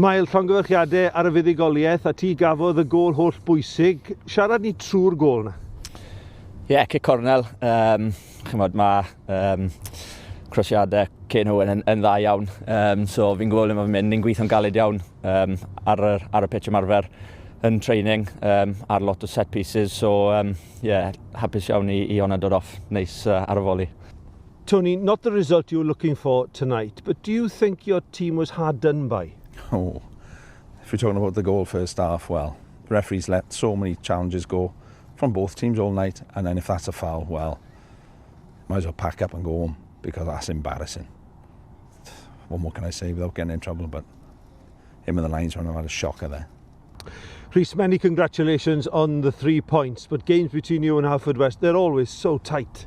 Mae'r llongyfarchiadau ar y fuddugoliaeth a ti gafodd y gôl holl bwysig. Siarad ni trwy'r gôl na. Ie, cic cornel. Chymod, mae crosiadau cyn Owen yn dda iawn. So fi'n gwybod le mae'n mynd, ni'n gweithio'n galed iawn ar y pitch ymarfer yn training, ar lot o set pieces. So hapus iawn i hwnna dod off. Neis ar y foli. Tony, not the result you were looking for tonight, but do you think your team was hard done by? Oh, if we're talking about the goal first half, well, the referees let so many challenges go from both teams all night, and then if that's a foul, well, might as well pack up and go home, because that's embarrassing. What more can I say without getting in trouble, but him and the linesman have had a shocker there. Rhys, many congratulations on the 3 points, but games between you and Hwlffordd West, they're always so tight.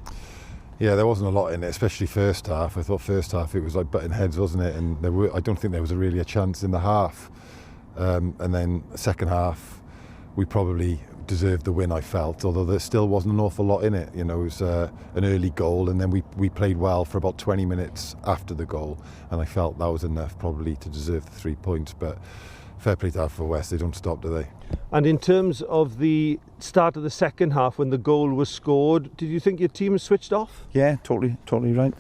Yeah, there wasn't a lot in it, especially first half. I thought first half it was like butting heads, wasn't it? And I don't think there was really a chance in the half. And then second half, we probably deserved the win, I felt, although there still wasn't an awful lot in it. You know, it was an early goal, and then we played well for about 20 minutes after the goal, and I felt that was enough probably to deserve the 3 points. But fair play to Hwlffordd West, they don't stop, do they? And in terms of the start of the second half, when the goal was scored, did you think your team was switched off? Yeah, totally right.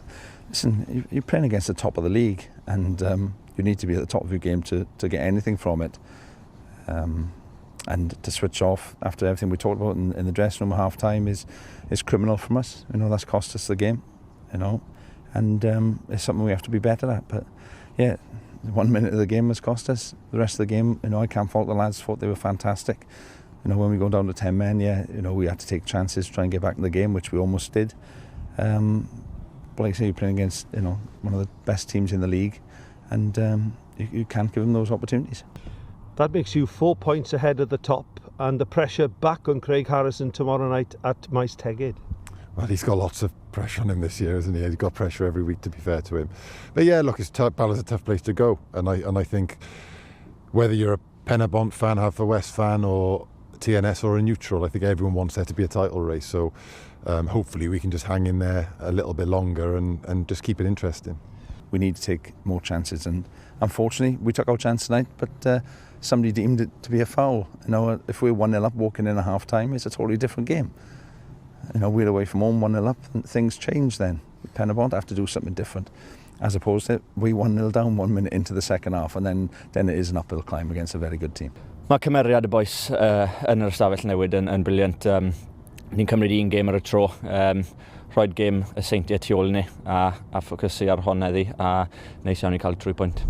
Listen, you're playing against the top of the league, and you need to be at the top of your game to get anything from it. And to switch off after everything we talked about in the dressing room at half time is criminal from us. You know, that's cost us the game, you know, and it's something we have to be better at. But yeah, 1 minute of the game has cost us. The rest of the game, you know, I can't fault the lads, thought they were fantastic. You know, when we go down to 10 men, yeah, you know, we had to take chances to try and get back in the game, which we almost did. But like I say, you're playing against, you know, one of the best teams in the league, and you can't give them those opportunities. That makes you 4 points ahead at the top, and the pressure back on Craig Harrison tomorrow night at Maes Tegid. Well, he's got lots of pressure on him this year, hasn't he? He's got pressure every week, to be fair to him. But yeah, look, Ballard's a tough place to go, and I think whether you're a Pen-y-bont fan, Hwlffordd West fan, or TNS or a neutral, I think everyone wants there to be a title race. So hopefully we can just hang in there a little bit longer and just keep it interesting. We need to take more chances, and unfortunately we took our chance tonight, but somebody deemed it to be a foul. You know, if we're 1-0 up walking in at half time, it's a totally different game. You know, we're away from home 1-0 up, and things change then. Pen-y-bont have to do something different, as opposed to we 1-0 down 1 minute into the second half, and then it is an uphill climb against a very good team. Mae cymeriad y boys yn yr ystafell newid yn briliant. Ni'n cymryd un gêm ar y tro. Rhoi'r gêm y seintiau tu ôl ni a ffocysu ar hon heddi, a neis iawn i cael 3 pwynt.